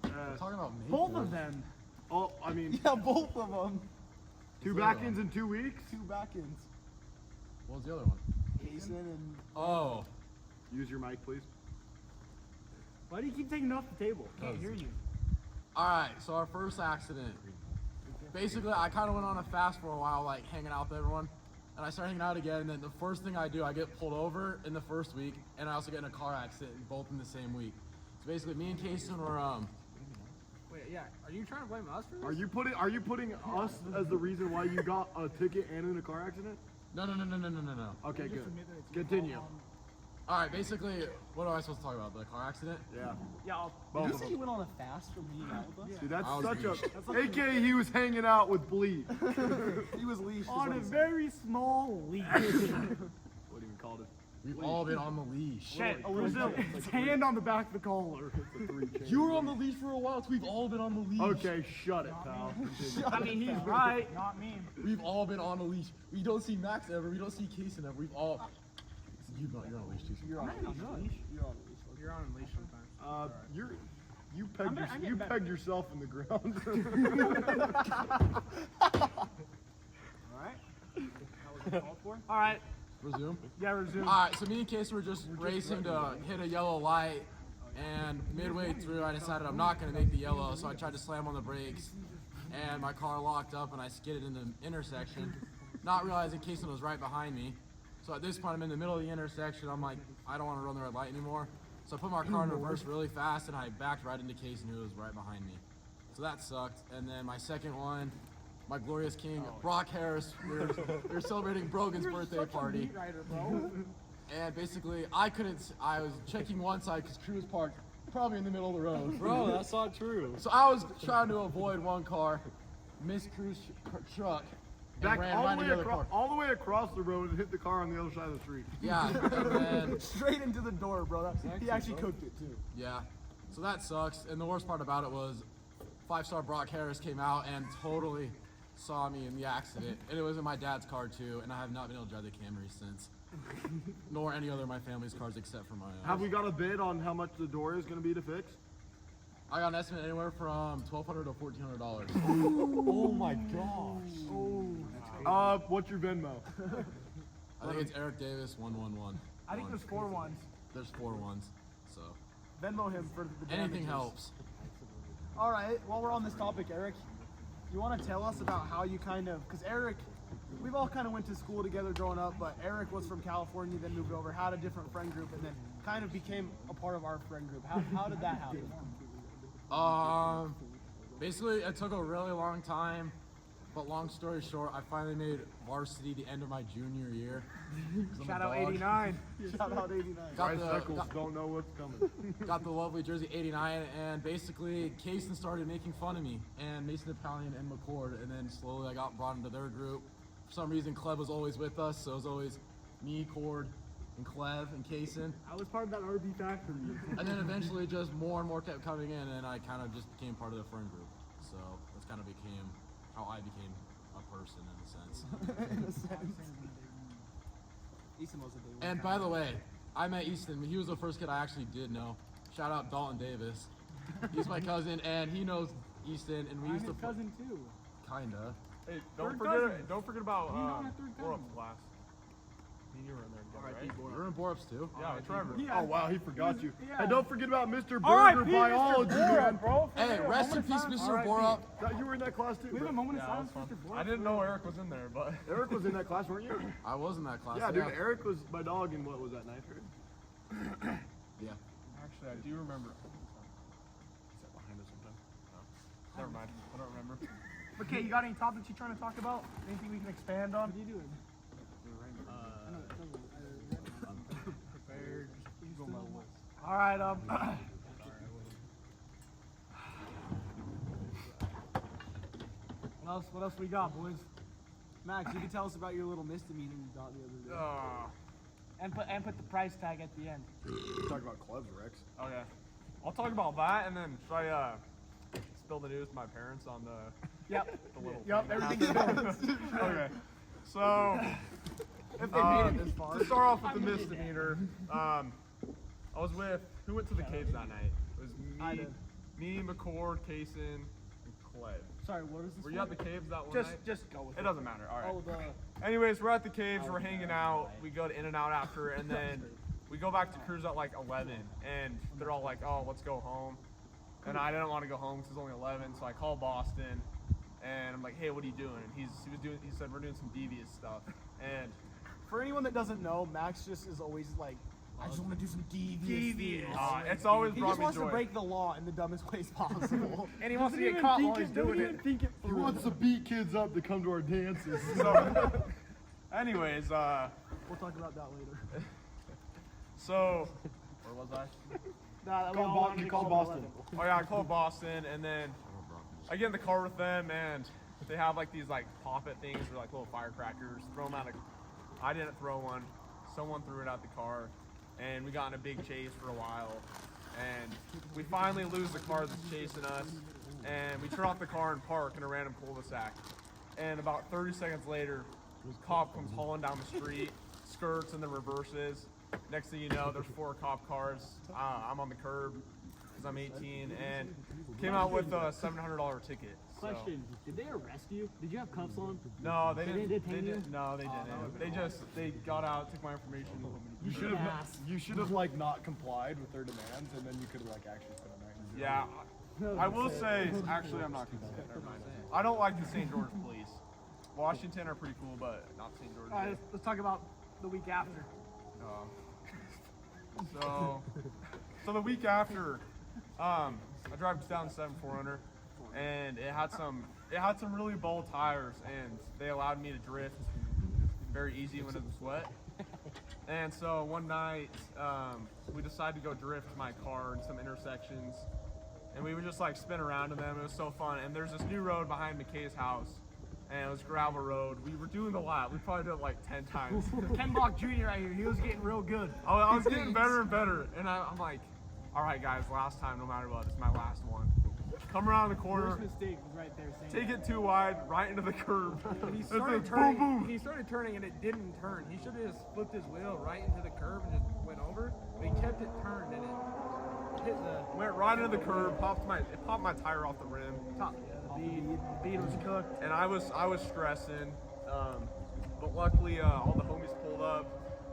We're talking about me. Both of them. Oh, I mean, Yeah, both of them. 2 the other back-ins in 2 weeks. 2 back-ins. What was the other one? Jason and. Oh, Use your mic, please. Why do you keep taking it off the table? Can't hear you. all right. So our first accident. Basically, I kind of went on a fast for a while, like hanging out with everyone, and I started hanging out again. And then the first thing I do, I get pulled over in the first week, and I also get in a car accident, both in the same week. So basically, me and Kason were Wait, yeah. Are you trying to blame us for this? Are you putting us as the reason why you got a ticket and in a car accident? no. Okay, good. Continue. All right, basically, what am I supposed to talk about? The car accident? Yeah. Yeah, I'll, Did Both you of say them. you went on a fast from being out with us? See, that's I was such a. AKA, he was hanging out with Bleed. He was leashed. is On what a he said. very small leash. What do you even call it? We've all been on the leash. shit. His hand on the back of the collar. You were on the leash for a while, so we've all been on the leash. Okay, shut it, pal. Continue. I mean, he's right. Not me. We've all been on a leash. We don't see Max ever. We don't see Kason ever. We've all. You're on a leash too. You're on a leash. You're on a leash. You're on a leash sometimes. You pegged yourself in the ground. All right. Resume. Yeah, resume. All right, so me and Kason were just racing to hit a yellow light, and midway through, I decided I'm not going to make the yellow, so I tried to slam on the brakes, and my car locked up, and I skidded in the intersection, not realizing Kason was right behind me. So at this point, I'm in the middle of the intersection. I'm like, I don't want to run the red light anymore. So I put my car in reverse really fast, and I backed right into Kason, who was right behind me. So that sucked. And then my second one, my glorious king, Brock Harris. We were celebrating Brogan's birthday party. And basically, I was checking one side because Crew was parked probably in the middle of the road. Bro, that's not true. So I was trying to avoid one car, missed Crew's truck, and Back ran all right the, way into the other car. all the way across the road and hit the car on the other side of the street. Yeah, and then, Straight into the door, bro. He actually cooked it too. yeah. So that sucks. And the worst part about it was 5-star Brock Harris came out and totally saw me in the accident. And it was in my dad's car too, and I have not been able to drive the Camry since. Nor any other of my family's cars except for my own. Have we got a bid on how much the door is going to be to fix? I got an estimate anywhere from $1,200 to $1,400. Oh my gosh. What's your Venmo? I think it's Eric Davis 111. I think there's 4 ones. There's 4 ones. So Venmo him for the damages. anything helps. All right. While we're on this topic, Eric, you want to tell us about how you kind of, because Eric we've all kind of went to school together growing up, but Eric was from California, then moved over, had a different friend group, and then kind of became a part of our friend group. How did that happen? Basically, it took a really long time, but long story short, I finally made varsity the end of my junior year. Shout out 89. Shout out 89. Bicycles don't know what's coming. Got the lovely jersey 89, and basically Kaysen started making fun of me, and Mason Italian and McCord, and then slowly I got brought into their group. For some reason, Cleb was always with us, so it was always me, Cord, and Clev, and Kaysen. I was part of that RB factory. And then eventually just more and more kept coming in, and I kind of just became part of the friend group. So that's kind of became how I became a person in a sense. In a sense. Easton was a big one. And by the way, I met Easton. He was the first kid I actually did know. Shout out Dalton Davis. He's my cousin, and he knows Easton, and we I'm used his to cousin too. kinda. Hey, Third cousin. don't forget about You know my third cousin. Borup's class. Me and you were in there together, right? We were in Borup's too. Yeah, Trevor. Yeah. Oh wow, he forgot you. Yeah. And don't forget about Mr. R.I.P. Burger Mr. Biology, Borup, man. bro. For Hey, real. rest in Moment of peace, silence. Mr. R.I.P. Borup. God, you were in that class too. We have a bro. moment of Yeah, silence, that was Mr. fun. Borup. I didn't know Eric was in there, but Eric was in that class, weren't you? I was in that class. Yeah, dude. Eric was my dog in what was that, 9th grade? Yeah. actually I do remember. Is that behind us sometime? Never mind. I don't remember. Okay, you got any topics you trying to talk about? Anything we can expand on? What are you doing? Prepared. All right, What else we got, boys? Max, you can tell us about your little misdemeanor you got the other day. and put the price tag at the end. Talk about clubs, Rex. Okay. I'll talk about that, and then should I spill the news to my parents on the Yep. little Yep. thing that Everything's happened? fine. Okay. So If they made it this far. to start off with the misdemeanor, I was with who went to the caves that night? It was I did. me, McCord, Kaysen, and Cled. Sorry, what is this? Were you at the caves that one night? Just go with It doesn't matter. All right. Oh, the. Anyways, we're at the caves, we're hanging out, we go to In-N-Out after, and then we go back to cruise at like 11, and they're all like, oh, let's go home. And I didn't want to go home because it's only 11, so I called Boston, and I'm like, hey, what are you doing? And he said, we're doing some devious stuff. And For anyone that doesn't know, Max just is always like, I just want to do some devious. it's always He brought just me wants joy. to break the law in the dumbest ways possible. And he wants to get caught while he's doing it. He wants to beat kids up to come to our dances. So, anyways, We'll talk about that later. so, where was I? Nah, we Call all Bo- wanted you to called go Boston. 11. Oh yeah, I called Boston, and then I get in the car with them, and they have like these like pop-it things or like little firecrackers. Throw them out. I didn't throw one. Someone threw it out the car, and we got in a big chase for a while. And we finally lose the car that's chasing us, and we turn off the car and park in a random cul-de-sac. And about 30 seconds later, this cop comes hauling down the street, skirts and then reverses. Next thing you know, there's 4 cop cars. I'm on the curb because I'm 18, and came out with a $700 ticket. So. Question: did they arrest you? Did you have cuffs on? No, they didn't. didn't detain you? No, they didn't. They got out, took my information. You should have. Yes. You should have like not complied with their demands, and then you could have like actually put on that. Yeah, I will say. Actually, I'm not gonna say it. Never mind. I don't like the St. George police. Washington are pretty cool, but not St. George. All right, let's talk about the week after. So the week after, I drive down 7400, and it had some really bold tires, and they allowed me to drift very easy when it was wet. And so one night, we decided to go drift my car in some intersections, and we would just like spin around in them. It was so fun. And there's this new road behind McKay's house, and it was gravel road. We were doing the lap. We probably did it like 10 times. Ken Block Jr. right here. He was getting real good. I was getting better and better, and I'm like, all right, guys, last time, no matter what, this is my last one. Come around the corner, First mistake was right there saying take it too wide, right into the curb. He It's started just turning. boom, boom. He started turning and it didn't turn. He should have just flipped his wheel right into the curb and just went over. But he kept it turned and it hit the Went right into the curb, popped my tire off the rim, Top. The beat was cooked. and I was stressing. But luckily, all the homies pulled up.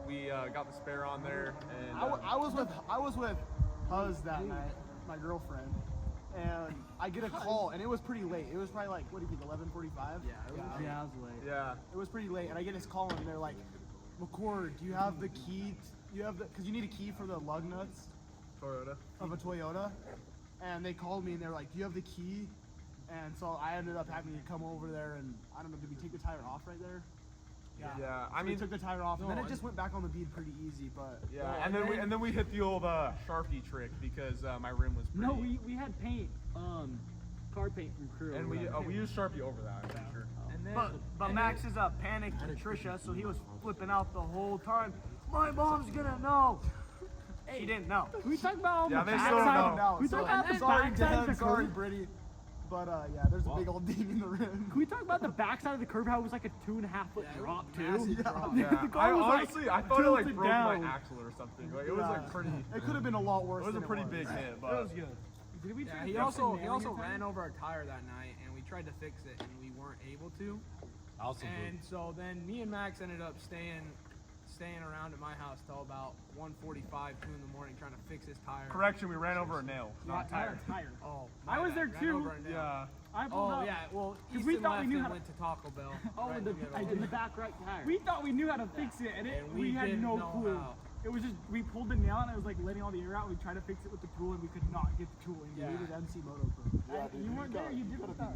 We got the spare on there, and I was with Huz that night, my girlfriend, and I get a call, and it was pretty late. It was probably like, what do you think, 11:45? Yeah, I was late. Yeah. It was pretty late, and I get this call, and they're like, McCord, do you have the key? Because you need a key for the lug nuts Toyota. of a Toyota. And they called me, and they're like, do you have the key? And so I ended up having to come over there, and I don't know, did we take the tire off right there? Yeah. I So we mean, took the tire off, and then it just went back on the bead pretty easy, but yeah. And then we hit the old Sharpie trick because my rim was pretty. No, we had paint, car paint from crew. And we used Sharpie over that. I'm pretty sure. And then, But Max is a panicked Patricia, so he was flipping out the whole time. My mom's gonna know. He didn't know. Can we talk about all Yeah, the they still don't backside? know. Can we talk about the sorry, backside of Dan, the sorry, curve? Brittany. But yeah, there's a big old ding in the rim. Can we talk about the backside of the curve? How it was like a 2.5-foot drop too. massive drop. Yeah. The car was honestly, like I thought it like tilted broke down. my axle or something. Like it was like pretty. It could have been a lot worse. It was a than pretty was. big hit, It but was good. Did we yeah, try he to also fix the nailing ran it? over our tire that night, and we tried to fix it, and we weren't able to. Also, And so then me and Max ended up staying around at my house till about 1:45, 2 in the morning, trying to fix his tire. correction, we ran over a nail, not a tire. Oh, I was there ran too. over a nail. Yeah. I pulled Oh up. yeah, well, Because we Easton thought we left knew and how to- went to Taco Bell. Oh, right in the, middle. in the back right tire. We thought we knew how to fix it, and And we we had didn't no know clue. how. It was just, we pulled the nail, and it was like letting all the air out. We tried to fix it with the tool, and we could not get the tool in. You needed MC Moto Pro. You weren't there. You did with that.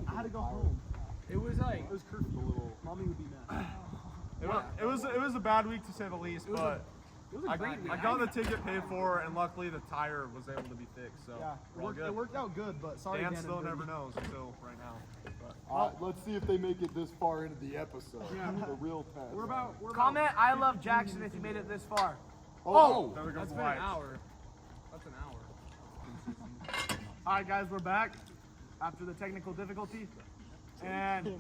I had to go home. It was like It was curfew. Mommy would be mad. It was a bad week to say the least, but It was a great I got the ticket paid for, and luckily the tire was able to be fixed. So Yeah, we're all it good. worked out good, but sorry, Dan Dan still and never Brittany. knows until right now. But Let's see if they make it this far into the episode. The real test. We're about. Comment I love Jackson if you made it this far. Oh! there goes that's the been an lights. hour. That's an hour. All right, guys, we're back after the technical difficulty. And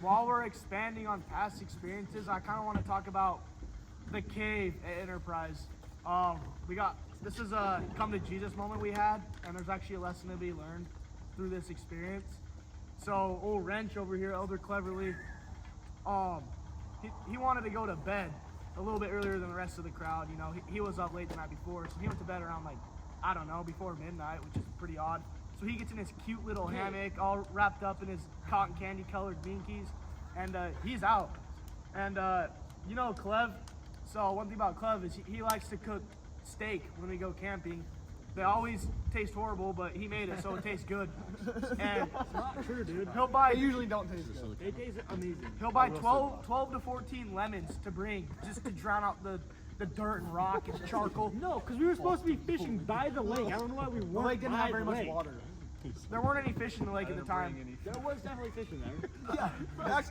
while we're expanding on past experiences, I kind of want to talk about the cave at Enterprise. This is a come to Jesus moment we had, and there's actually a lesson to be learned through this experience. So old Wrench over here, Elder Cleverly, he wanted to go to bed a little bit earlier than the rest of the crowd. You know, he was up late the night before, so he went to bed around like, I don't know, before midnight, which is pretty odd. So he gets in his cute little hammock, all wrapped up in his cotton candy colored binkies, and he's out. And you know Clev, so one thing about Clev is he likes to cook steak when we go camping. They always taste horrible, but he made it, so it tastes good. And Not true, dude. he'll buy They usually don't taste good. They taste amazing. He'll buy 12 to 14 lemons to bring just to drown out the dirt and rock and charcoal. No, because we were supposed to be fishing by the lake. I don't know why we weren't. The lake didn't by have very the much lake. water. There weren't any fish in the lake at the time. There was definitely fishing there. Yeah, Max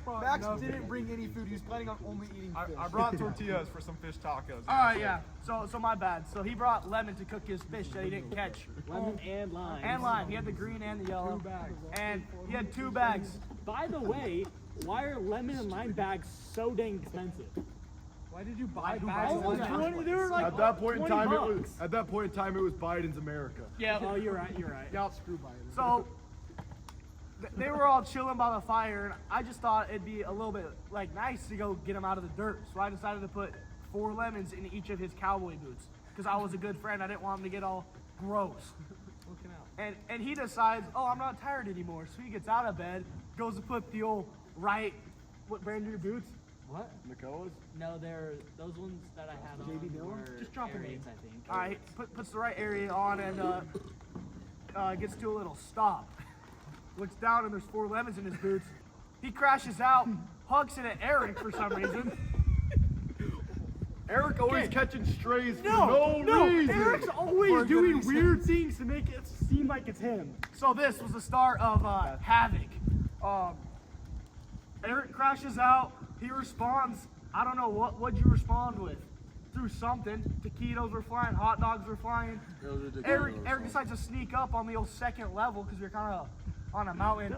didn't bring any food. He was planning on only eating fish. I brought tortillas for some fish tacos. All right, yeah. So my bad. So he brought lemon to cook his fish that he didn't catch. Lemon and lime. And lime. He had the green and the yellow. And he had 2 bags. By the way, why are lemon and lime bags so dang expensive? Why did you buy Oh, bags of it was lemon? 20, they were like At that point in 20 time, bucks. it was Biden's America. Yeah. Oh, you're right. You're right. Yep. Screw Biden. So they were all chilling by the fire, and I just thought it'd be a little bit like nice to go get him out of the dirt. So I decided to put 4 lemons in each of his cowboy boots because I was a good friend. I didn't want him to get all gross. Looking out. And he decides, oh, I'm not tired anymore. So he gets out of bed, goes to put the old what brand are your boots? What? Nicolas? No, they're those ones that I had on Dillon? were Just drop 'em in. Arians, I think. All right, puts the right area on and gets to a little stop. Looks down and there's 4 lemons in his boots. He crashes out, hugs it at Eric for some reason. Eric always catching strays for No, no reason. Eric's always doing weird things to make it seem like it's him. So this was the start of havoc. Eric crashes out. He responds. I don't know what'd you respond with. Through something. Taquitos were flying. Hot dogs were flying. Eric decides to sneak up on the old 2nd level because we were kind of on a mountain.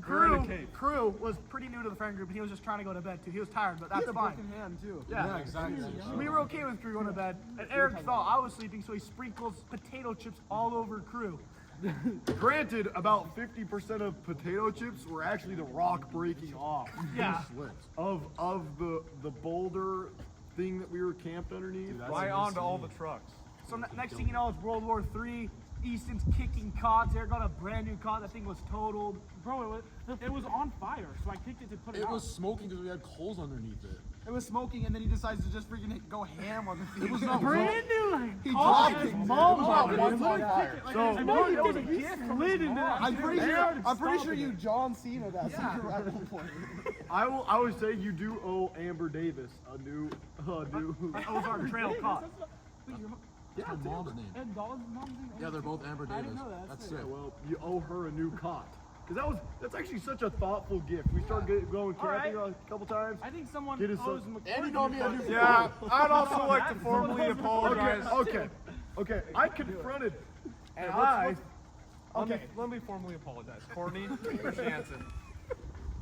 Crew was pretty new to the friend group, and he was just trying to go to bed too. He was tired, but He that's had a fine. broken hand too. Yeah. exactly. We were okay with Crew going to bed, and Eric thought I was sleeping, so he sprinkles potato chips all over Crew. Granted, about 50% of potato chips were actually the rock breaking off Yeah. of the boulder thing that we were camped underneath. Right onto all the trucks. So next thing you know, it's World War III. Easton's kicking cots. Eric got a brand new cot. That thing was totaled. Bro, it was on fire, so I kicked it to put it It out. was smoking because we had coals underneath it. It was smoking, and then he decides to just freaking go ham on the thing. It was not brand new, like, He oh, dropped it. mom Oh, it. it was on fire. Like, So- I know you did it. He slid into that. I'm pretty Stop sure it. you John Cena that at one point. I would say you do owe Amber Davis a new. Ozark Trail cot. What's my mom's name? And Dawn's mom's name? Yeah, they're both Amber I Davis. didn't know that. That's That's sick. Well, you owe her a new cot. Because that's actually such a thoughtful gift. We started going camping Alright. a couple times. I think someone Get us owes some- McCoy. And he got me a new Yeah, I'd also like to formally apologize. Okay. I confronted. And I. let me formally apologize. Courtney Jansen,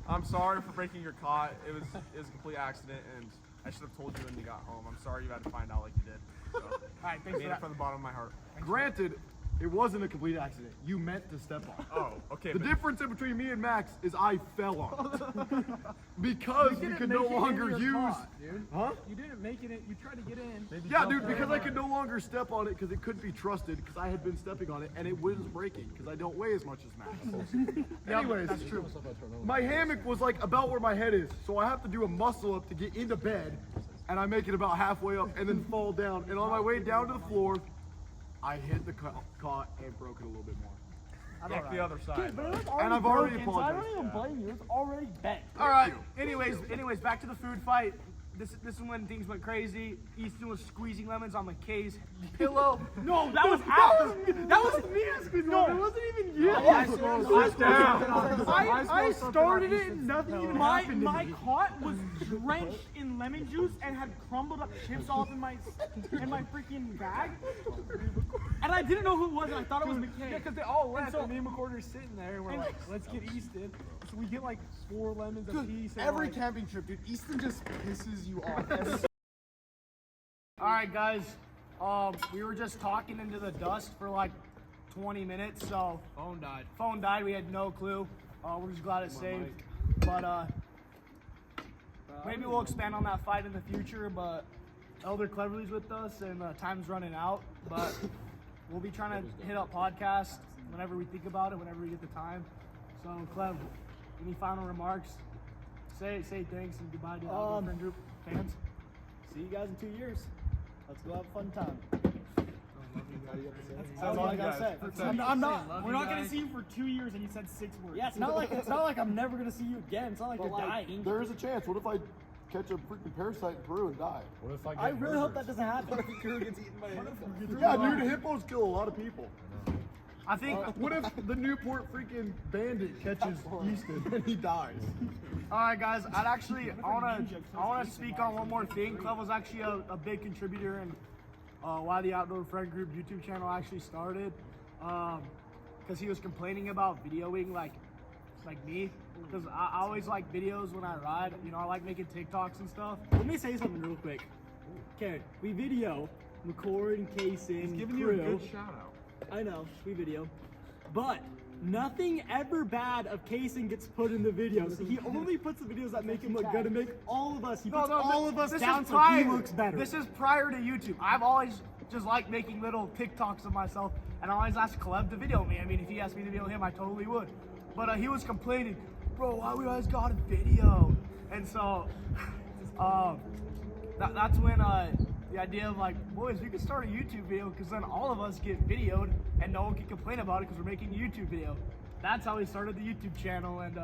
I'm sorry for breaking your cot. It was a complete accident, and I should have told you when you got home. I'm sorry you had to find out like you did. So, Alright, thanks I mean for it that. from the bottom of my heart. Granted, it wasn't a complete accident. You meant to step on. Oh, okay. The but- difference in between me and Max is I fell on it. Because we could no longer use. Huh? You didn't make it in. You tried to get in. Yeah, dude, because I could no longer step on it because it couldn't be trusted because I had been stepping on it and it was breaking because I don't weigh as much as Max. Anyways, that's true. My hammock was like about where my head is, so I have to do a muscle up to get into bed, and I make it about halfway up and then fall down. And on my way down to the floor, I hit the cot and broke it a little bit more. Fuck the other side. And I've already broken, so I apologized. don't even blame you. It's already bent. All right. Anyways, back to the food fight. This is when things went crazy. Easton was squeezing lemons on McKay's pillow. No, that was ours. That was me squeezing. No, it wasn't even you. I started it and nothing even happened. My cot was drenched in lemon juice and had crumbled up chips all up in my freaking bag. And I didn't know who it was. And I thought it was McKay. Yeah, because they all left, so- and me and McCorder are sitting there, and we're like, let's get Easton. So we get like 4 lemons Dude, apiece. and Every like, camping trip, dude, Easton just pisses you off. All right, guys. We were just talking into the dust for like 20 minutes, so phone died. We had no clue. We're just glad it saved. But maybe we'll expand on that fight in the future. But Elder Cleverly's with us, and time's running out. But we'll be trying to hit up podcasts whenever we think about it, whenever we get the time. So, Clev, any final remarks? Say thanks and goodbye to the Outdoor Friend Group fans. See you guys in 2 years. Let's go have a fun time. That's all I gotta say. I'm not. We're not gonna see you for 2 years, and you said 6 words. Yeah, it's not like I'm never gonna see you again. It's not like you're dying. There is a chance. What if I catch a freaking parasite in Peru and die? What if I get I really hope murdered? that doesn't happen. Yeah, dude, hippos kill a lot of people. I think. What if the Newport freaking bandit catches Easton and he dies? All right, guys. I wanna speak on one more thing. Clev was actually a big contributor in why the Outdoor Friend Group YouTube channel actually started. Because he was complaining about videoing like me. Because I always like videos when I ride. You know, I like making TikToks and stuff. Let me say something real quick. Okay, we video, record, and case in. He's giving you a good shout out. I know, we video. But nothing ever bad of Kaysen gets put in the videos. He only puts the videos that make him look good and make all of us. He puts all of us this down is so prior. he looks better. This is prior to YouTube. I've always just liked making little TikToks of myself, and I always ask Cleb to video me. I mean, if he asked me to video him, I totally would. But he was complaining, bro, why we always got a video? And so that's when the idea of like, boys, we could start a YouTube video because then all of us get videoed and no one can complain about it because we're making a YouTube video. That's how we started the YouTube channel, and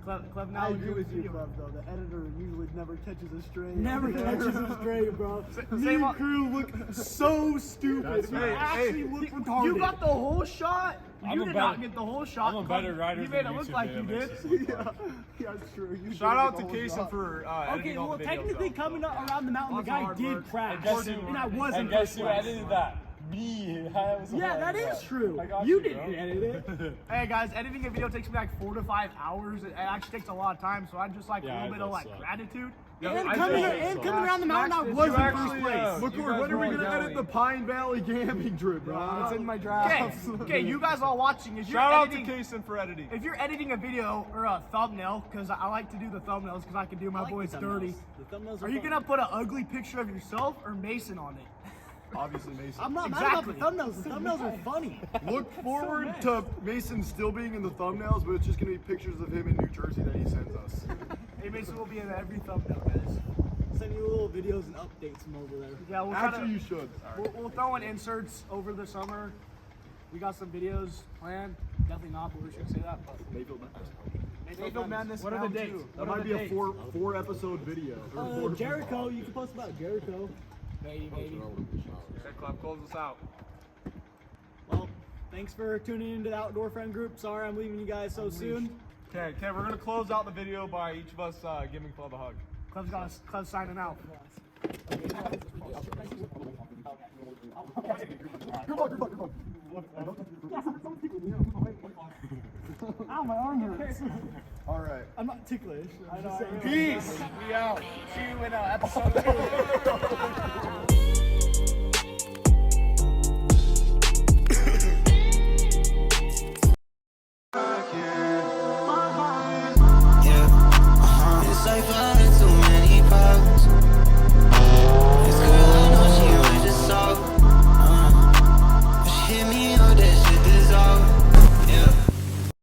Cleb now I agree with you, video. Cleb, though. The editor usually never catches us straight. Never catches us straight, bro. Me and crew look so stupid. We actually look retarded. You got the whole shot. You did not get the whole shot. I'm a better writer You than made it look YouTube like you video did. makes us look like. Yeah, it's true. You Shout did out the to whole Kaysen shot. for Okay, editing all well, the videos. technically though. coming up around the mountain, the guy did crash. guess who- And I wasn't And guess first who place. edited that? Me. Yeah, that is true. I got You you, didn't bro. edit it. Hey guys, editing a video takes me like 4 to 5 hours. It actually takes a lot of time, so I just like a Yeah, little it bit of does like suck. gratitude. And I coming did. around the mountain, I was in first place. Look, when are we gonna edit the Pine Valley camping trip, bro? It's in my Okay, drafts. okay, you guys all watching, if you're Shout out to editing, Kaysen for editing. if you're editing a video or a thumbnail, because I like to do the thumbnails because I can do my boys dirty. The thumbnails Are you gonna put an ugly picture of yourself or Mason on it? obviously Mason. I'm not mad about the thumbnails. The thumbnails are funny. Look forward to Mason still being in the thumbnails, but it's just gonna be pictures of him in New Jersey that he sends us. Hey, Mason will be in every thumbnail, guys. Send you little videos and updates from over there. Yeah, we'll Actually, you should. We'll throw in inserts over the summer. We got some videos planned. Definitely not, but we should say that. But Mayfield Madness. Mayfield Madness. What are the round dates? two. That might be a four episode video. Or Jericho, you can post about Jericho. Maybe. Okay, Club, close us out. Well, thanks for tuning into the Outdoor Friend Group. Sorry I'm leaving you guys so soon. Okay, we're gonna close out the video by each of us giving Club a hug. Club's signing out. Ow, my arm hurts. All right. I'm not ticklish. I'm just saying. Peace. We out. See you in episode 2.